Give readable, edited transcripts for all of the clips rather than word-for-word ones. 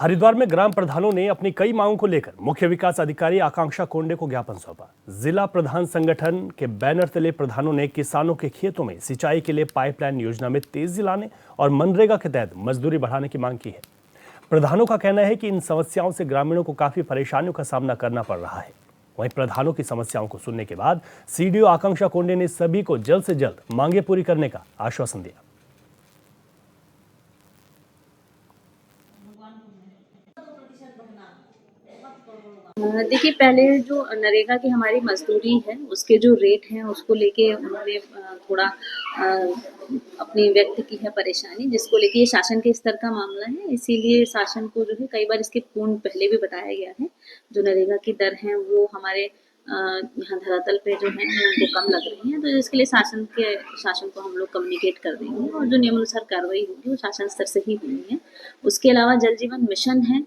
हरिद्वार में ग्राम प्रधानों ने अपनी कई मांगों को लेकर मुख्य विकास अधिकारी आकांक्षा कोंडे को ज्ञापन सौंपा। जिला प्रधान संगठन के बैनर तले प्रधानों ने किसानों के खेतों में सिंचाई के लिए पाइपलाइन योजना में तेजी लाने और मनरेगा के तहत मजदूरी बढ़ाने की मांग की है। प्रधानों का कहना है कि इन समस्याओं से ग्रामीणों को काफी परेशानियों का सामना करना पड़ रहा है। वहीं प्रधानों की समस्याओं को सुनने के बाद सीडीओ आकांक्षा कोंडे ने सभी को जल्द से जल्द मांगे पूरी करने का आश्वासन दिया। देखिए, पहले जो नरेगा की हमारी मजदूरी है उसके जो रेट हैं उसको लेके उन्होंने थोड़ा अपनी व्यक्त की है परेशानी, जिसको लेके ये शासन के स्तर का मामला है। इसीलिए शासन को जो है कई बार इसके पूर्ण पहले भी बताया गया है। जो नरेगा की दर है वो हमारे यहाँ धरातल पे जो है उनको कम लग रही है, तो इसके लिए शासन को हम लोग कम्युनिकेट कर देंगे और जो नियमानुसार कार्रवाई होगी वो शासन स्तर से ही होनी है। उसके अलावा जल जीवन मिशन है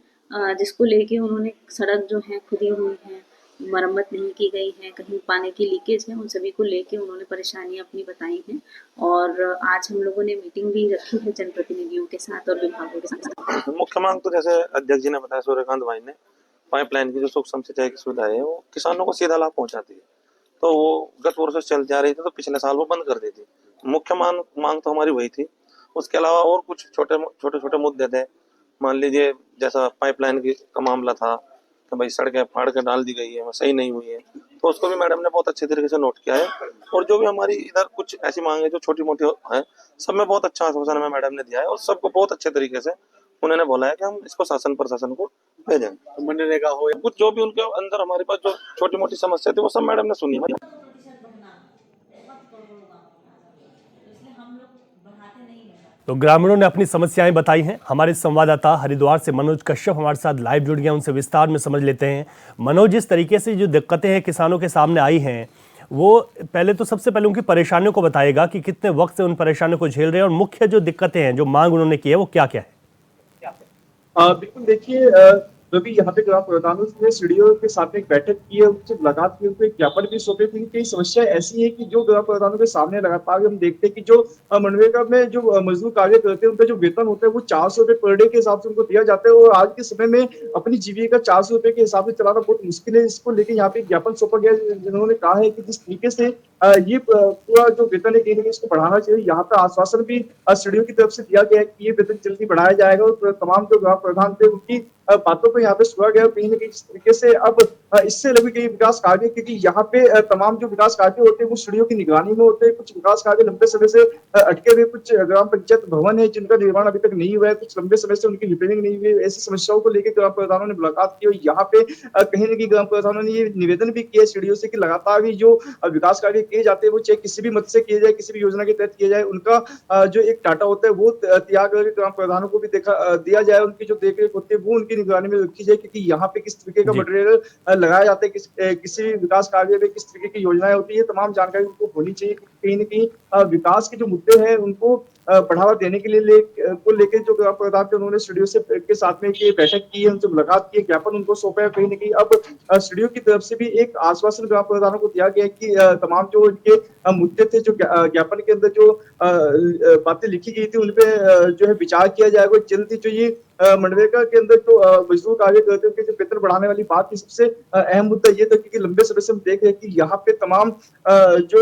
जिसको लेके उन्होंने सड़क जो है खुदी हुई है, मरम्मत नहीं की गई है, कहीं पानी की लीकेज है, उन सभी को लेके उन्होंने परेशानियां अपनी बताई हैं। और आज हम लोगों ने मीटिंग भी रखी है जनप्रतिनिधियों के साथ और विभागों के साथ। मुख्य मांग तो जैसे अध्यक्ष जी ने बताया, सूर्यकांत भाई ने, पाइपलाइन की जो सूक्ष्म सिंचाई की सुविधा है वो किसानों को सीधा लाभ पहुंचाती है, तो वो गत वर्षों से चलती आ रही थी, तो पिछले साल वो बंद कर दी थी। मुख्य मांग तो हमारी वही थी। उसके अलावा और कुछ छोटे छोटे मुद्दे थे। मान लीजिए जैसा पाइपलाइन का मामला था कि भाई सड़कें फाड़ कर डाल दी गई है, वो सही नहीं हुई है, तो उसको भी मैडम ने बहुत अच्छे तरीके से नोट किया है। और जो भी हमारी इधर कुछ ऐसी मांग है जो छोटी मोटी है, सब में बहुत अच्छा आश्वासन हमें मैडम ने दिया है और सबको बहुत अच्छे तरीके से उन्होंने बोला है कि हम इसको शासन प्रशासन को भेजें। मनरेगा हो या कुछ जो भी उनके अंदर हमारे पास जो छोटी मोटी समस्या थी वो सब मैडम ने सुनी है। तो ग्रामीणों ने अपनी समस्याएं बताई हैं। हमारे संवाददाता हरिद्वार से मनोज कश्यप हमारे साथ लाइव जुड़ गए, उनसे विस्तार में समझ लेते हैं। मनोज, जिस तरीके से जो दिक्कतें हैं किसानों के सामने आई हैं, वो पहले तो सबसे पहले उनकी परेशानियों को बताएगा कि कितने वक्त से उन परेशानियों को झेल रहे हैं और मुख्य जो दिक्कतें हैं, जो मांग उन्होंने की है, वो क्या क्या है? बिल्कुल, देखिए, जो भी यहाँ पे ग्राम प्रधानों ने सीडीओ के साथ में एक बैठक की है, उनसे मुलाकात की, उनको एक ज्ञापन भी सौंपे, क्योंकि कई समस्या ऐसी है कि जो ग्राम प्रधानों के सामने लगातार हम देखते हैं कि जो मनरेगा में जो मजदूर कार्य करते हैं उनका जो वेतन होता है वो 400 रुपए पर डे के हिसाब से उनको दिया जाता है और आज के समय में अपनी जीविका 400 रुपए के हिसाब से चलाना बहुत मुश्किल है। इसको लेकर यहाँ पे ज्ञापन सौंपा गया, जिन्होंने कहा है कि जिस तरीके से ये पूरा जो वेतन है कहीं ना कहीं इसको बढ़ाना चाहिए। यहाँ पे आश्वासन भी सीडीओ की तरफ से दिया गया है कि ये वेतन जल्दी बढ़ाया जाएगा और तमाम जो ग्राम प्रधान थे उनकी बातों को यहाँ पे सुना गया। कहीं ना कहीं इस तरीके से अब इससे लगे कई विकास कार्य, क्योंकि यहाँ पे तमाम जो विकास कार्य होते हैं वो सीडीओ की निगरानी में होते हैं। कुछ विकास कार्य लंबे समय से अटके हुए, कुछ ग्राम पंचायत भवन है जिनका निर्माण अभी तक नहीं हुआ है, कुछ लंबे समय से उनकी रिपेयरिंग नहीं हुई है। ऐसी समस्याओं को लेकर ग्राम प्रधानों ने मुलाकात की और यहाँ पे कहीं ना कहीं ग्राम प्रधानों ने ये निवेदन भी किया सीडीओ से कि लगातार भी जो विकास कार्य किए जाते हैं वो चाहे किसी भी मद से किए जाए, किसी भी योजना के तहत किया जाए, उनका जो एक डाटा होता है वो तैयार करके ग्राम प्रधानों को भी दिया जाए। उनकी जो देखरेख होती है वो उनकी निगरानी में रखी जाए, क्योंकि यहाँ पे किस तरीके का मटेरियल लगाया जाता है, किसी भी विकास कार्य में किस तरीके की योजनाएं होती है, तमाम जानकारी उनको होनी चाहिए। कहीं न कहीं विकास के जो मुद्दे हैं उनको बढ़ावा देने के लिए लेके जो ग्राम प्रधान थे उन्होंने सीडीओ से के साथ में एक बैठक की है, उनसे मुलाकात की है, ज्ञापन उनको सौंपा है। कहीं न कहीं अब सीडीओ की तरफ से भी एक आश्वासन ग्राम प्रधानों को दिया गया है कि तमाम जो इनके मुद्दे थे, जो ज्ञापन के अंदर जो बातें लिखी गई थी, उनपे जो है विचार किया जाएगा। जल्द ही जो ये मनरेगा के अंदर जो मजदूर कार्य करते हैं उनके जो वेतन बढ़ाने वाली बात की सबसे अहम मुद्दा ये था, क्योंकि लंबे समय से हम देख रहे हैं कि यहाँ पे तमाम जो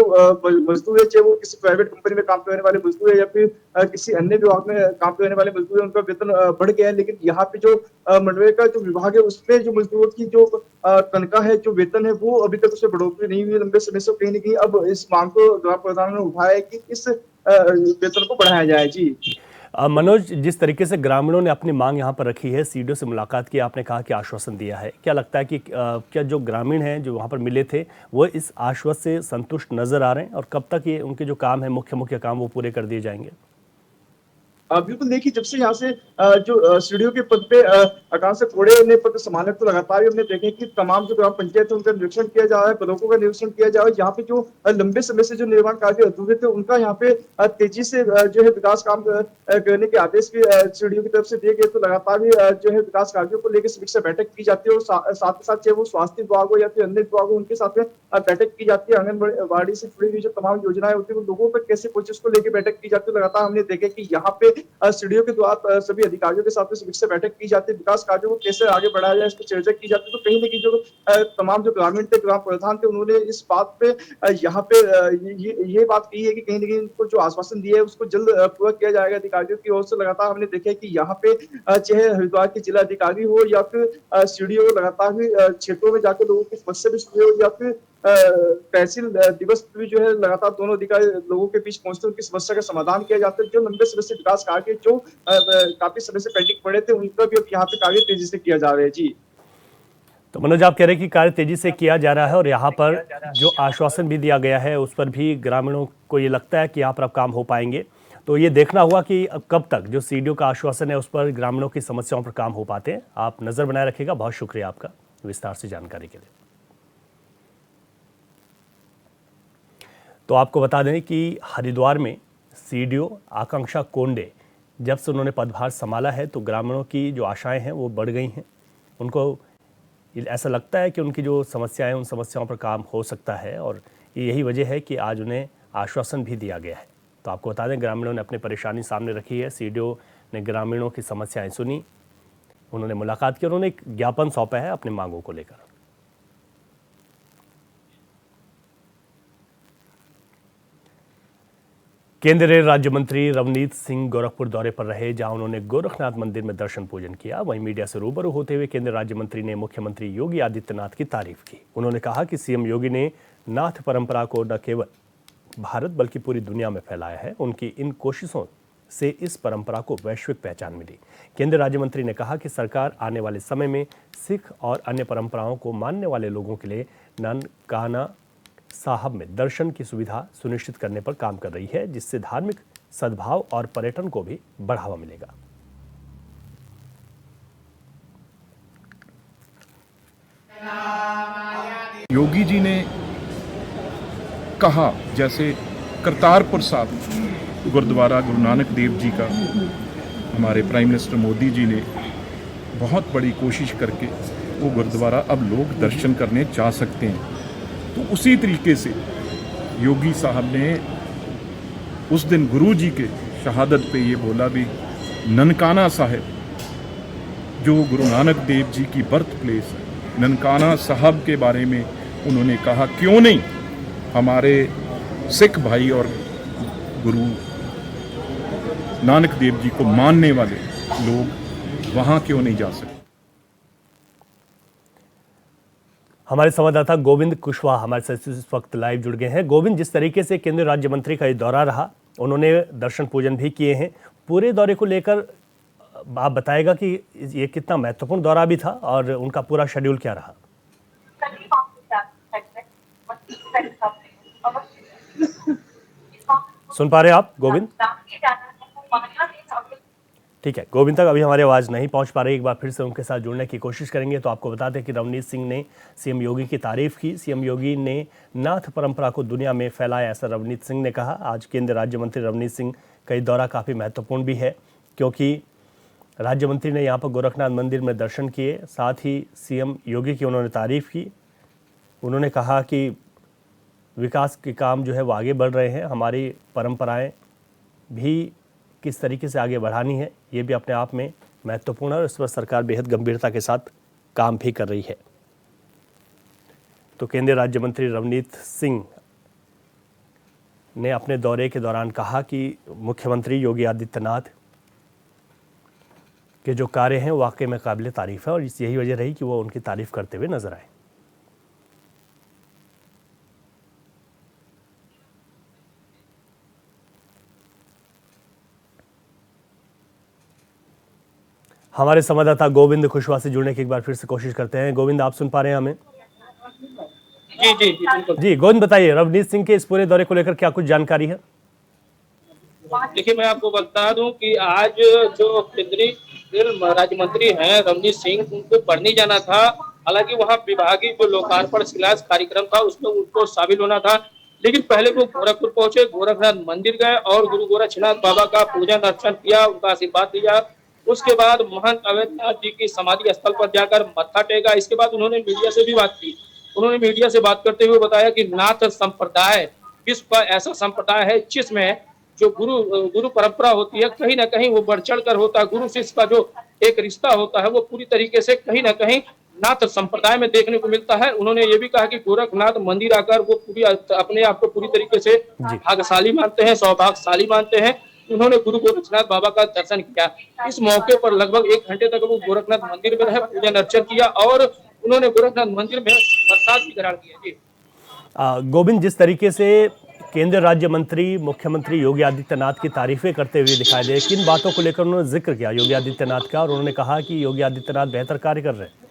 मजदूर है, चाहे वो किसी प्राइवेट कंपनी में काम करने वाले मजदूर है या फिर किसी अन्य विभाग में काम करने वाले मजदूर है, उनका वेतन बढ़ गया है। लेकिन यहाँ पे जो मनरेगा जो विभाग है उसमें जो मजदूरों की जो तनख्वाह है, जो वेतन है, वो अभी तक उसमें बढ़ोतरी नहीं हुई लंबे समय से। कहीं न कहीं अब इस मांग को ग्राम प्रधान ने उठाया है कि इस वेतन को बढ़ाया जाए। जी मनोज, जिस तरीके से ग्रामीणों ने अपनी मांग यहाँ पर रखी है, सीडीओ से मुलाकात की, आपने कहा कि आश्वासन दिया है, क्या लगता है कि क्या जो ग्रामीण हैं जो वहाँ पर मिले थे वो इस आश्वासन से संतुष्ट नजर आ रहे हैं और कब तक ये उनके जो काम है, मुख्य काम, वो पूरे कर दिए जाएंगे? बिल्कुल, देखिए, जब से यहाँ से जो सीडीओ के पद पे आकांक्षा कोंडे ने पद संभाले तो लगातार हमने देखे कि तमाम जो ग्राम पंचायत है उनका निरीक्षण किया जा रहा है, ब्लॉकों का निरीक्षण किया जा रहा है। यहाँ पे जो लंबे समय से जो निर्माण कार्य अधूरे थे उनका यहाँ पे तेजी से जो है विकास काम करने के आदेश भी सीडीओ की तरफ से दिए गए। तो लगातार भी जो है विकास कार्यों को लेकर समीक्षा बैठक की जाती है और साथ ही साथ चाहे वो स्वास्थ्य विभाग हो या फिर अन्य विभाग हो, उनके साथ में बैठक की जाती है। आंगनबाड़ी से जुड़ी हुई जो तमाम योजनाएं होती है वो लोगों तक कैसे पहुंचे उसको लेकर बैठक की जाती है। लगातार हमने देखे कि यहाँ पे सीडीओ के द्वारा सभी अधिकारियों के साथ में समीक्षा बैठक की जाती है, विकास कार्यों को कैसे आगे बढ़ाया जाए, इस पर चर्चा की जाती है। तो कहीं न कहीं जो तमाम जो ग्रामीण थे, ग्राम प्रधान थे, उन्होंने इस बात पे यहाँ पे ये बात कही है कि कहीं न कहीं उनको जो आश्वासन दिया है, उसको जल्द पूरा किया जाएगा अधिकारियों की ओर से। लगातार हमने देखा है कि यहाँ पे चाहे हरिद्वार के जिला अधिकारी हो या फिर सीडीओ लगातार ही क्षेत्रों में जाकर लोगों की समस्या भी सुनी हो, या फिर तहसील दिवस पे भी जो है लगातार दोनों अधिकारी लोगों के बीच पहुंचते उनकी समस्या का समाधान किया जाता है। जो लंबे समय से विकास कार्य जो काफी समय से पेंडिंग पड़े थे, उनका भी अब यहाँ पे कार्य तेजी से किया जा रहा है। जी, तो मनोज, आप कह रहे हैं कि कार्य तेजी से किया जा रहा है और यहाँ पर जो आश्वासन भी दिया गया है उस पर भी ग्रामीणों को ये लगता है कि यहाँ पर अब काम हो पाएंगे। तो ये देखना होगा कि अब कब तक जो सीडीओ का आश्वासन है उस पर ग्रामीणों की समस्याओं पर काम हो पाते हैं। आप नजर बनाए रखिएगा। बहुत शुक्रिया आपका विस्तार से जानकारी के लिए। तो आपको बता दें कि हरिद्वार में सीडीओ आकांक्षा कोंडे जब से उन्होंने पदभार संभाला है तो ग्रामीणों की जो आशाएं हैं वो बढ़ गई हैं। उनको ऐसा लगता है कि उनकी जो समस्याएं हैं उन समस्याओं पर काम हो सकता है और यही वजह है कि आज उन्हें आश्वासन भी दिया गया है। तो आपको बता दें ग्रामीणों ने अपनी परेशानी सामने रखी है। सीडीओ ने ग्रामीणों की समस्याएं सुनी, उन्होंने मुलाकात की, उन्होंने एक ज्ञापन सौंपा है अपनी मांगों को लेकर। केंद्रीय राज्य मंत्री रवनीत सिंह गोरखपुर दौरे पर रहे, जहां उन्होंने गोरखनाथ मंदिर में दर्शन पूजन किया। वहीं मीडिया से रूबरू होते हुए केंद्रीय राज्य मंत्री ने मुख्यमंत्री योगी आदित्यनाथ की तारीफ की। उन्होंने कहा कि सीएम योगी ने नाथ परंपरा को न केवल भारत बल्कि पूरी दुनिया में फैलाया है। उनकी इन कोशिशों से इस परंपरा को वैश्विक पहचान मिली। केंद्रीय राज्य मंत्री ने कहा कि सरकार आने वाले समय में सिख और अन्य परंपराओं को मानने वाले लोगों के लिए ननकाना साहब में दर्शन की सुविधा सुनिश्चित करने पर काम कर रही है, जिससे धार्मिक सद्भाव और पर्यटन को भी बढ़ावा मिलेगा। योगी जी ने कहा, जैसे करतारपुर साहिब गुरुद्वारा गुरु नानक देव जी का हमारे प्राइम मिनिस्टर मोदी जी ने बहुत बड़ी कोशिश करके वो गुरुद्वारा अब लोग दर्शन करने जा सकते हैं। तो उसी तरीके से योगी साहब ने उस दिन गुरु जी के शहादत पे ये बोला भी, ननकाना साहिब जो गुरु नानक देव जी की बर्थ प्लेस है, ननकाना साहब के बारे में उन्होंने कहा क्यों नहीं हमारे सिख भाई और गुरु नानक देव जी को मानने वाले लोग वहाँ क्यों नहीं जा सकते। हमारे संवाददाता गोविंद कुशवाहा हमारे साथ इस वक्त लाइव जुड़ गए हैं। गोविंद, जिस तरीके से केंद्रीय राज्य मंत्री का ये दौरा रहा, उन्होंने दर्शन पूजन भी किए हैं, पूरे दौरे को लेकर आप बताएगा कि ये कितना महत्वपूर्ण दौरा भी था और उनका पूरा शेड्यूल क्या रहा? सुन पा रहे हैं आप गोविंद? ठीक है, गोविंद तक अभी हमारी आवाज़ नहीं पहुंच पा रही। एक बार फिर से उनके साथ जुड़ने की कोशिश करेंगे। तो आपको बता दें कि रवनीत सिंह ने सीएम योगी की तारीफ की। सीएम योगी ने नाथ परंपरा को दुनिया में फैलाया, ऐसा रवनीत सिंह ने कहा। आज केंद्रीय राज्य मंत्री रवनीत सिंह का दौरा काफ़ी महत्वपूर्ण भी है, क्योंकि राज्य मंत्री ने यहाँ पर गोरखनाथ मंदिर में दर्शन किए, साथ ही सीएम योगी की उन्होंने तारीफ की। उन्होंने कहा कि विकास के काम जो है वो आगे बढ़ रहे हैं, हमारी परंपराएं भी किस तरीके से आगे बढ़ानी है ये भी अपने आप में महत्वपूर्ण है और इस पर सरकार बेहद गंभीरता के साथ काम भी कर रही है। तो केंद्रीय राज्य मंत्री रवनीत सिंह ने अपने दौरे के दौरान कहा कि मुख्यमंत्री योगी आदित्यनाथ के जो कार्य हैं वाकई में काबिल तारीफ है और यही वजह रही कि वो उनकी तारीफ करते हुए नजर आए। हमारे संवाददाता गोविंद कुशवाहा से जुड़ने की एक बार फिर से कोशिश करते हैं। गोविंद, आप सुन पा रहे हैं हमें? जी जी जी बिल्कुल। जी गोविंद, बताइए रवनीत सिंह के इस पूरे दौरे को लेकर क्या कुछ जानकारी है? देखिए, मैं आपको बता दूं कि आज जो केंद्रीय राज्य मंत्री हैं रवनीत सिंह, उनको पढ़ने जाना था। हालांकि वहाँ विभागीय जो लोकार्पण शिलान्यास कार्यक्रम था उसमें उनको शामिल होना था, लेकिन पहले वो गोरखपुर पहुंचे, गोरखनाथ मंदिर गए और गुरु गोरक्षनाथ बाबा का पूजन अर्चन किया, उनका आशीर्वाद लिया। उसके बाद महंत अवैधनाथ जी की समाधि स्थल पर जाकर मत्था टेका। इसके बाद उन्होंने मीडिया से भी बात की। उन्होंने मीडिया से बात करते हुए बताया कि नाथ संप्रदाय विश्व का ऐसा संप्रदाय है जिसमें जो गुरु परंपरा होती है कहीं ना कहीं वो बढ़ चढ़ कर होता है। गुरु शिष्य का जो एक रिश्ता होता है वो पूरी तरीके से कहीं ना कहीं नाथ संप्रदाय में देखने को मिलता है। उन्होंने ये भी कहा कि गोरखनाथ मंदिर आकर वो पूरी अपने आप को पूरी तरीके से जी। भाग्यशाली मानते हैं, सौभाग्यशाली मानते हैं। उन्होंने गुरु गोरखनाथ बाबा का दर्शन किया। इस मौके पर लगभग 1 घंटे तक वो गोरखनाथ मंदिर में रहे, पूजन अर्चन किया और उन्होंने गोरखनाथ मंदिर में प्रसाद भी ग्रहण किया। जी गोविंद, जिस तरीके से केंद्रीय राज्य मंत्री मुख्यमंत्री योगी आदित्यनाथ की तारीफें करते हुए दिखाई दे, किन बातों को लेकर उन्होंने जिक्र किया योगी आदित्यनाथ का, और उन्होंने कहा कि योगी आदित्यनाथ बेहतर कार्य कर रहे हैं?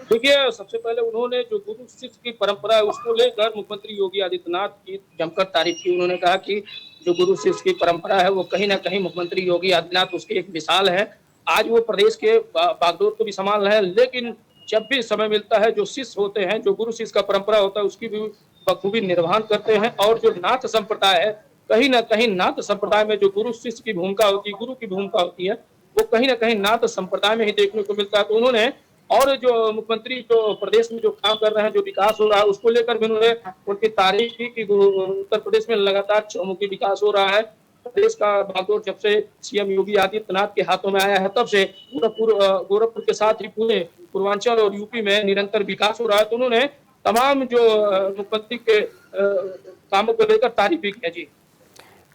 देखिए, सबसे पहले उन्होंने जो गुरु शिष्य की परंपरा है उसको लेकर मुख्यमंत्री योगी आदित्यनाथ की जमकर तारीफ की। उन्होंने कहा कि जो गुरु शिष्य की परंपरा है वो कहीं ना कहीं मुख्यमंत्री योगी आदित्यनाथ उसकी एक मिसाल है। आज वो प्रदेश के बागडोर को भी संभाल रहे हैं, लेकिन जब भी समय मिलता है जो शिष्य होते हैं, जो गुरु शिष्य का परंपरा होता है उसकी भी बखूबी निर्वहन करते हैं। और जो नाथ संप्रदाय है, कहीं ना कहीं नाथ संप्रदाय में जो गुरु शिष्य की भूमिका होती है, गुरु की भूमिका होती है, वो कहीं ना कहीं नाथ संप्रदाय में ही देखने को मिलता है। तो उन्होंने और जो मुख्यमंत्री जो प्रदेश में जो काम कर रहे हैं, जो विकास हो रहा है उसको लेकर भी उन्होंने उनकी तारीफ की कि उत्तर प्रदेश में लगातार चौमुखी विकास हो रहा है। प्रदेश का बागडोर जब से सीएम योगी आदित्यनाथ के हाथों में आया है तब से गोरखपुर के साथ ही पूरे पूर्वांचल और यूपी में निरंतर विकास हो रहा है। तो उन्होंने तमाम जो मुख्यमंत्री के कामों को लेकर तारीफ भी किया। जी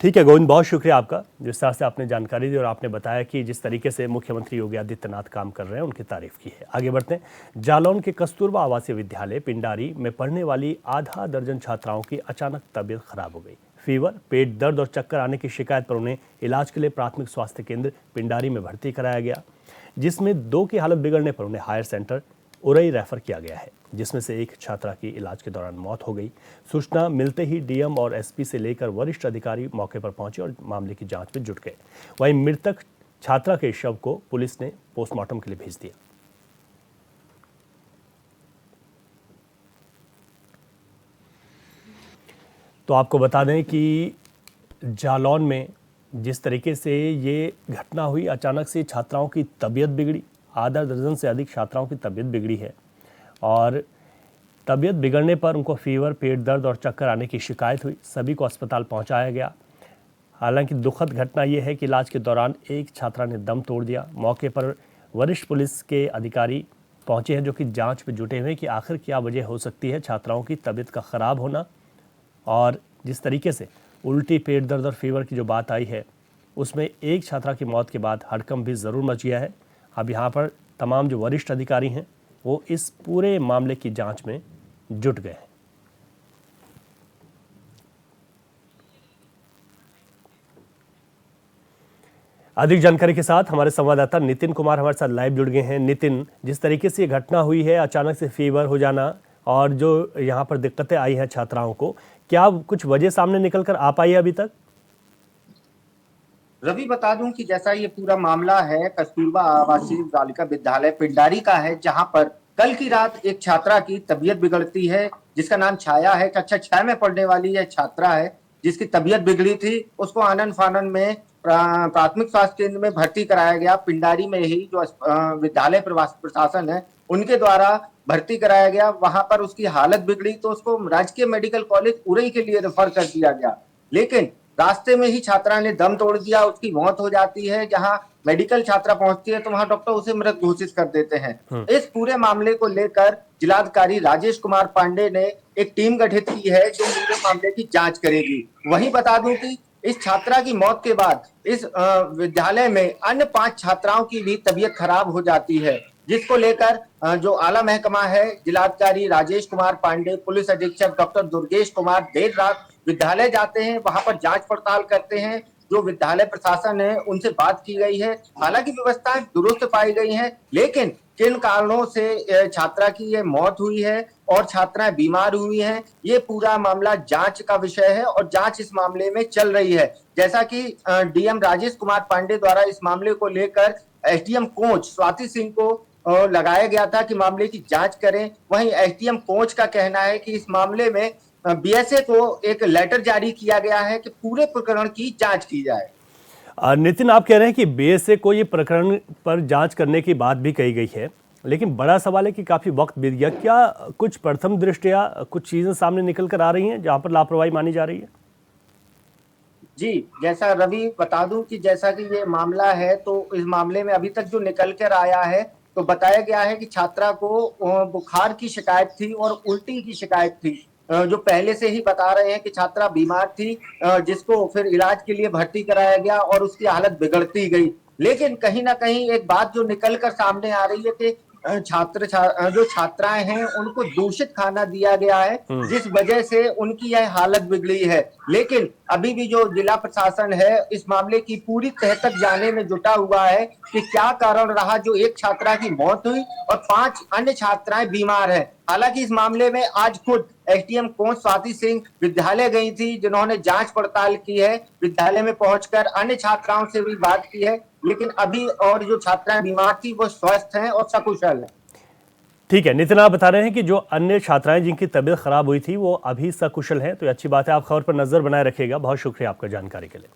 ठीक है गोविंद, बहुत शुक्रिया आपका, जिस तरह से आपने जानकारी दी और आपने बताया कि जिस तरीके से मुख्यमंत्री योगी आदित्यनाथ काम कर रहे हैं उनकी तारीफ की है। आगे बढ़ते हैं। जालौन के कस्तूरबा आवासीय विद्यालय पिंडारी में पढ़ने वाली आधा दर्जन छात्राओं की अचानक तबीयत खराब हो गई। फीवर, पेट दर्द और चक्कर आने की शिकायत पर उन्हें इलाज के लिए प्राथमिक स्वास्थ्य केंद्र पिंडारी में भर्ती कराया गया, जिसमें 2 की हालत बिगड़ने पर उन्हें हायर सेंटर उरई रेफर किया गया है, जिसमें से एक छात्रा की इलाज के दौरान मौत हो गई। सूचना मिलते ही डीएम और एसपी से लेकर वरिष्ठ अधिकारी मौके पर पहुंचे और मामले की जांच में जुट गए। वहीं मृतक छात्रा के शव को पुलिस ने पोस्टमार्टम के लिए भेज दिया। तो आपको बता दें कि जालौन में जिस तरीके से ये घटना हुई, अचानक से छात्राओं की तबीयत बिगड़ी। आधा दर्जन से अधिक छात्राओं की तबीयत बिगड़ी है और तबीयत बिगड़ने पर उनको फीवर, पेट दर्द और चक्कर आने की शिकायत हुई। सभी को अस्पताल पहुंचाया गया। हालांकि दुखद घटना यह है कि इलाज के दौरान एक छात्रा ने दम तोड़ दिया। मौके पर वरिष्ठ पुलिस के अधिकारी पहुंचे हैं, जो कि जांच में जुटे हुए हैं कि आखिर क्या वजह हो सकती है छात्राओं की तबीयत का ख़राब होना। और जिस तरीके से उल्टी, पेट दर्द और फीवर की जो बात आई है, उसमें एक छात्रा की मौत के बाद हड़कंप भी ज़रूर मच गया है। अब यहाँ पर तमाम जो वरिष्ठ अधिकारी हैं वो इस पूरे मामले की जांच में जुट गए हैं। अधिक जानकारी के साथ हमारे संवाददाता नितिन कुमार हमारे साथ लाइव जुड़ गए हैं। नितिन, जिस तरीके से ये घटना हुई है, अचानक से फीवर हो जाना और जो यहाँ पर दिक्कतें आई हैं छात्राओं को, क्या कुछ वजह सामने निकल कर आ पाई है अभी तक? रवि, बता दूं कि जैसा ये पूरा मामला है कस्तूरबा आवासीय बालिका विद्यालय पिंडारी का है, जहां पर कल की रात एक छात्रा की तबीयत बिगड़ती है, जिसका नाम छाया है। कक्षा 6 में पढ़ने वाली यह छात्रा है जिसकी तबीयत बिगड़ी थी। उसको आनन फानन में प्राथमिक स्वास्थ्य केंद्र में भर्ती कराया गया। पिंडारी में ही जो विद्यालय प्रशासन है उनके द्वारा भर्ती कराया गया। वहां पर उसकी हालत बिगड़ी तो उसको राजकीय मेडिकल कॉलेज उरई के लिए रेफर कर दिया गया, लेकिन रास्ते में ही छात्रा ने दम तोड़ दिया, उसकी मौत हो जाती है। जहां मेडिकल छात्रा पहुंचती है तो वहां डॉक्टर उसे मृत घोषित कर देते हैं। इस पूरे मामले को लेकर जिलाधिकारी राजेश कुमार पांडे ने एक टीम गठित की है जो पूरे मामले की जांच करेगी। वहीं बता दूं कि इस छात्रा की मौत के बाद इस विद्यालय में अन्य 5 छात्राओं की भी तबीयत खराब हो जाती है, जिसको लेकर जो आला महकमा है, जिलाधिकारी राजेश कुमार पांडे, पुलिस अधीक्षक डॉक्टर दुर्गेश कुमार देर रात विद्यालय जाते हैं, वहां पर जांच पड़ताल करते हैं। जो विद्यालय प्रशासन है उनसे बात की गई है, हालांकि व्यवस्थाएं दुरुस्त पाई गई हैं, लेकिन किन कारणों से छात्रा की ये मौत हुई है और छात्राएं बीमार हुई हैं, ये पूरा मामला जांच का विषय है और जांच इस मामले में चल रही है। जैसा कि डीएम राजेश कुमार पांडे द्वारा इस मामले को लेकर एसडीएम कोच स्वाति सिंह को लगाया गया था कि मामले की जांच करें। वहीं एसडीएम कोच का कहना है कि इस मामले में बीएसए को एक लेटर जारी किया गया है कि पूरे प्रकरण की जांच की जाए। नितिन, आप कह रहे हैं कि बीएसए को ये प्रकरण पर जांच करने की बात भी कही गई है, लेकिन बड़ा सवाल है कि काफी वक्त बीत गया। क्या कुछ प्रथम दृष्टया कुछ चीजें सामने निकल कर आ रही हैं जहां पर लापरवाही मानी जा रही है? जी, जैसा रवि बता दूं कि जैसा कि ये मामला है, तो इस मामले में अभी तक जो निकल कर आया है, तो बताया गया है कि छात्रा को बुखार की शिकायत थी और उल्टी की शिकायत थी। जो पहले से ही बता रहे हैं कि छात्रा बीमार थी, जिसको फिर इलाज के लिए भर्ती कराया गया और उसकी हालत बिगड़ती गई। लेकिन कहीं ना कहीं एक बात जो निकल कर सामने आ रही है कि जो छात्राएं हैं उनको दूषित खाना दिया गया है, जिस वजह से उनकी यह हालत बिगड़ी है। लेकिन अभी भी जो जिला प्रशासन है इस मामले की पूरी तह तक जाने में जुटा हुआ है कि क्या कारण रहा जो एक छात्रा की मौत हुई और 5 अन्य छात्राएं बीमार हैं। हालांकि इस मामले में आज खुद एसडीएम कोंच स्वाति सिंह विद्यालय गई थी, जिन्होंने जांच पड़ताल की है, विद्यालय में पहुंचकर अन्य छात्राओं से भी बात की है। लेकिन अभी और जो छात्राएं बीमार थी वो स्वस्थ हैं और सकुशल हैं। ठीक है, नितिन आप बता रहे हैं कि जो अन्य छात्राएं जिनकी तबीयत खराब हुई थी वो अभी सकुशल हैं, तो अच्छी बात है। आप खबर पर नजर बनाए रखिएगा। बहुत शुक्रिया आपका जानकारी के लिए।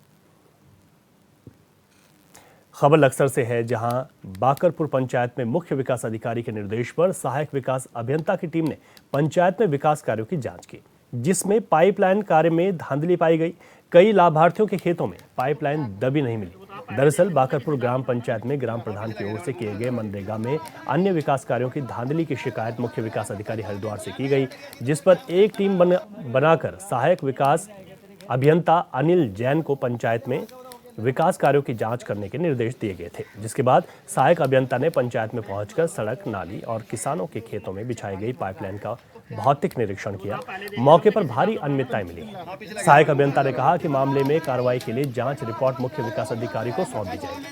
खबर लक्सर से है, जहां बाकरपुर पंचायत में मुख्य विकास अधिकारी के निर्देश पर सहायक विकास अभियंता की टीम ने पंचायत में विकास कार्यों की जांच की, जिसमें पाइपलाइन कार्य में धांधली पाई गई। कई लाभार्थियों के खेतों में पाइपलाइन दबी नहीं मिली। दरअसल बाकरपुर ग्राम पंचायत में ग्राम प्रधान की ओर से किए गए मनरेगा में अन्य विकास कार्यों की धांधली की शिकायत मुख्य विकास अधिकारी हरिद्वार से की गई, जिस पर एक टीम बनाकर सहायक विकास अभियंता अनिल जैन को पंचायत में विकास कार्यों की जांच करने के निर्देश दिए गए थे। जिसके बाद सहायक अभियंता ने पंचायत में पहुंचकर सड़क, नाली और किसानों के खेतों में बिछाई गई पाइपलाइन का भौतिक निरीक्षण किया। मौके पर भारी अनियमितताएं मिली। सहायक अभियंता ने कहा कि मामले में कार्रवाई के लिए जांच रिपोर्ट मुख्य विकास अधिकारी को सौंप दी जाएगी।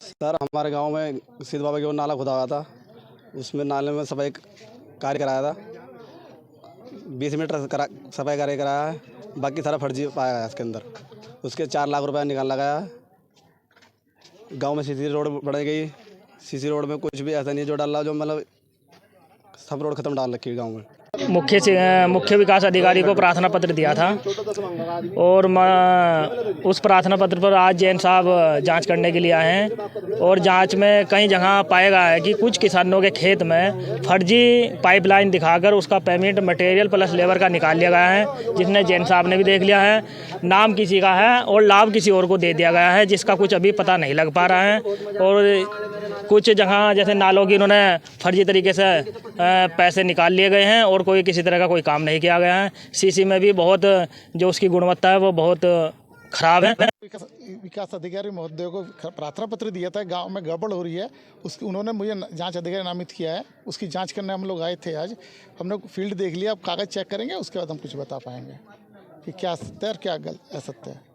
सर, हमारे गांव में सिद्ध बाबा की ओर नाला खुदा हुआ था, उसमें नाले में सफाई कार्य कराया था। 20 मीटर सफाई कार्य कराया है, बाकी सारा फर्जी पाया है इसके अंदर। उसके 4 लाख रुपए निकाल लगाया। गांव में सीसी रोड बढ़ाई गई। सीसी रोड में कुछ भी ऐसा नहीं है जो डाला, जो मतलब सब रोड खत्म डाल रखी है गांव में। मुख्य विकास अधिकारी को प्रार्थना पत्र दिया था और उस प्रार्थना पत्र पर आज जैन साहब जांच करने के लिए आए हैं और जांच में कई जगह पाया गया है कि कुछ किसानों के खेत में फर्जी पाइपलाइन दिखाकर उसका पेमेंट मटेरियल प्लस लेबर का निकाल लिया गया है, जिसने जैन साहब ने भी देख लिया है। नाम किसी का है और लाभ किसी और को दे दिया गया है, जिसका कुछ अभी पता नहीं लग पा रहा है। और कुछ जगह जैसे नालों की उन्होंने फर्जी तरीके से पैसे निकाल लिए गए हैं और कोई किसी तरह का कोई काम नहीं किया गया है। सीसी में भी बहुत जो उसकी गुणवत्ता है वो बहुत खराब है। विकास अधिकारी महोदय को प्रार्थना पत्र दिया था, गांव में गड़बड़ हो रही है, उसकी उन्होंने मुझे जांच अधिकारी नामित किया है। उसकी जांच करने हम लोग आए थे आज। हमने फील्ड देख लिया, अब कागज़ चेक करेंगे, उसके बाद हम कुछ बता पाएंगे कि क्या सत्य है और क्या असत्य है।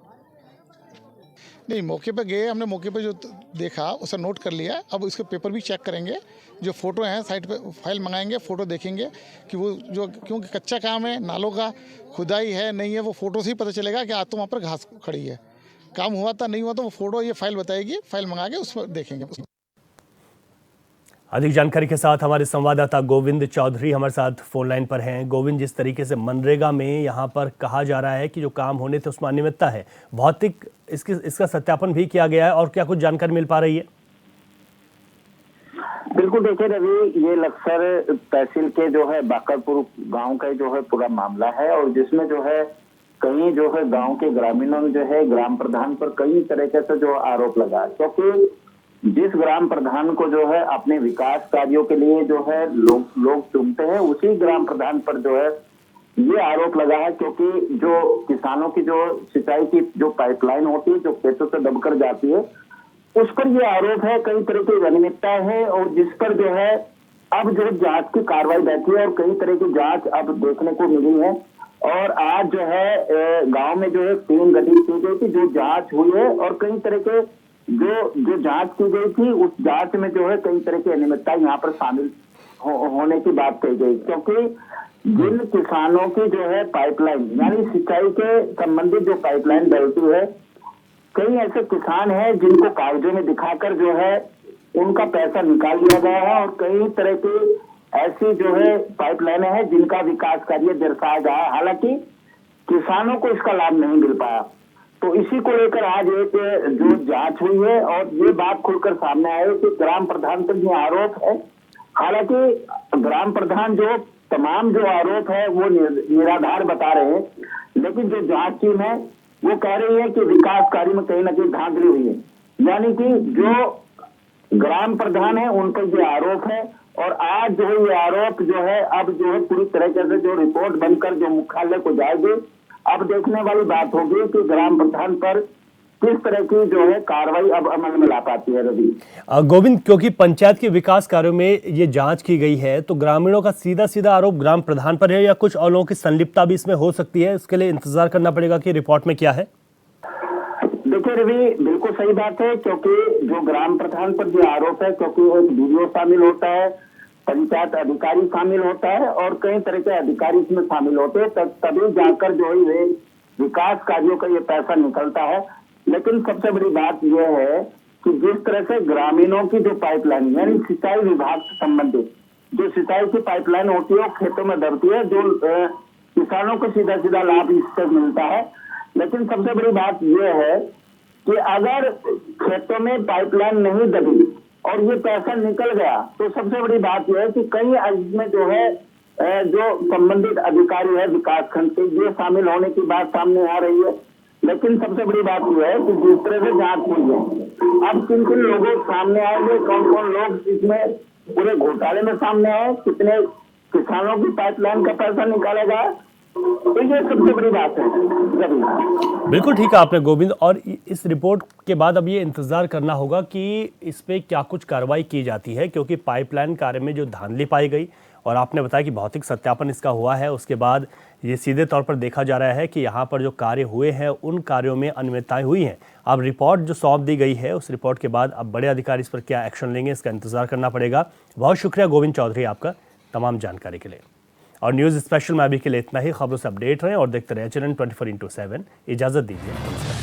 नहीं, मौके पर गए, हमने मौके पर जो देखा उसे नोट कर लिया। अब उसके पेपर भी चेक करेंगे, जो फ़ोटो हैं साइट पे फाइल मंगाएंगे, फ़ोटो देखेंगे कि वो जो, क्योंकि कच्चा काम है, नालों का खुदाई है नहीं है, वो फ़ोटो से ही पता चलेगा कि आज तो वहाँ पर घास खड़ी है। काम हुआ था नहीं हुआ तो वो फ़ोटो ये फाइल बताएगी, फाइल मंगा के उस पर देखेंगे। अधिक जानकारी के साथ हमारे संवाददाता गोविंद चौधरी हमारे साथ फोन लाइन पर हैं। गोविंद, जिस तरीके से मनरेगा में यहाँ पर कहा जा रहा है कि जो काम होने थे उसमें अनियमितता है, भौतिक इसका सत्यापन भी किया गया है, और क्या कुछ जानकारी मिल पा रही है? बिल्कुल, देखिए रवि, ये लक्सर तहसील के जो है बाकरपुर गांव का जो है पूरा मामला है, और जिसमें जो है कई जो है गांव के ग्रामीणों ने जो है ग्राम प्रधान पर कई तरीके से जो आरोप लगा, क्योंकि जिस ग्राम प्रधान को जो है अपने विकास कार्यों के लिए जो है लोग चुनते हैं, उसी ग्राम प्रधान पर जो है ये आरोप लगा है, क्योंकि जो किसानों की जो सिंचाई की जो पाइपलाइन होती है जो खेतों से दबकर जाती है, उस पर ये आरोप है, कई तरह की अनियमितता है, और जिस पर जो है अब जो जांच की कार्रवाई बैठी है और कई तरह की जांच अब देखने को मिली है। और आज जो है गांव में जो है टीम गठित की गई थी, जो जांच हुई है, और कई तरह के जो जांच की गई थी उस जांच में जो है कई तरह की अनियमितता यहाँ पर शामिल होने की बात कही गई, क्योंकि जिन किसानों की जो है पाइपलाइन यानी सिंचाई के संबंधित जो पाइपलाइन डलती है, कई ऐसे किसान हैं जिनको कागजों में दिखाकर जो है उनका पैसा निकाल लिया गया है, और कई तरह की ऐसी जो है पाइपलाइनें हैं जिनका विकास कार्य दर्शाया गया है, हालांकि किसानों को इसका लाभ नहीं मिल पाया। तो इसी को लेकर आज एक जो जांच हुई है और ये बात खुलकर सामने आई कि ग्राम प्रधान पर ये आरोप है। हालांकि ग्राम प्रधान जो तमाम जो आरोप है वो निराधार बता रहे हैं, लेकिन जो जांच टीम है वो कह रही है कि विकास कार्य में कहीं ना कहीं धांधली हुई है, यानी कि जो ग्राम प्रधान है उन पर ये आरोप है। और आज जो है ये आरोप जो है अब जो है पूरी तरीके से जो रिपोर्ट बनकर जो मुख्यालय को जाएगी, अब देखने वाली बात होगी कि ग्राम प्रधान पर किस तरह की जो है कार्रवाई अब अमल में ला पाती है। रवि गोविंद, क्योंकि पंचायत के विकास कार्यों में ये जांच की गई है तो ग्रामीणों का सीधा सीधा आरोप ग्राम प्रधान पर है या कुछ और लोगों की संलिप्तता भी इसमें हो सकती है? उसके लिए इंतजार करना पड़ेगा कि रिपोर्ट में क्या है। देखिए रवि, बिल्कुल सही बात है, क्योंकि जो ग्राम प्रधान पर जो आरोप है, क्योंकि एक वीडियो शामिल होता है, पंचायत अधिकारी शामिल होता है और कई तरह के अधिकारी इसमें शामिल होते हैं, तभी जाकर जो है विकास कार्यों का ये पैसा निकलता है। लेकिन सबसे बड़ी बात यह है कि जिस तरह से ग्रामीणों की जो पाइपलाइन यानी सिंचाई विभाग से संबंधित जो सिंचाई की पाइपलाइन होती है वो खेतों में दबती है, जो किसानों को सीधा सीधा लाभ इससे मिलता है। लेकिन सबसे बड़ी बात यह है कि अगर खेतों में पाइपलाइन नहीं दबी और ये पैसा निकल गया तो सबसे बड़ी बात यह है कि कई इसमें जो है जो संबंधित अधिकारी है विकास खंड के, ये शामिल होने की बात सामने आ रही है। लेकिन सबसे बड़ी बात यह है कि जिस तरह से जांच हुई है, अब किन किन लोगों सामने आएंगे, कौन कौन लोग इसमें पूरे घोटाले में सामने आए, कितने किसानों की पाइपलाइन का पैसा निकालेगा, तो ये सबसे बड़ी बात है। बिल्कुल ठीक है आपने गोविंद, और इस रिपोर्ट के बाद अब ये इंतजार करना होगा कि इस पे क्या कुछ कार्रवाई की जाती है, क्योंकि पाइपलाइन कार्य में जो धांधली पाई गई और आपने बताया कि भौतिक सत्यापन इसका हुआ है, उसके बाद ये सीधे तौर पर देखा जा रहा है कि यहाँ पर जो कार्य हुए हैं उन कार्यों में अनियमितताएं हुई हैं। अब रिपोर्ट जो सौंप दी गई है उस रिपोर्ट के बाद अब बड़े अधिकारी इस पर क्या एक्शन लेंगे, इसका इंतजार करना पड़ेगा। बहुत शुक्रिया गोविंद चौधरी आपका तमाम जानकारी के लिए। और न्यूज़ स्पेशल में अभी के लिए इतना ही। खबरों से अपडेट रहें और देखते रहे चैनल 24/7। इजाज़त दीजिए, नमस्कार।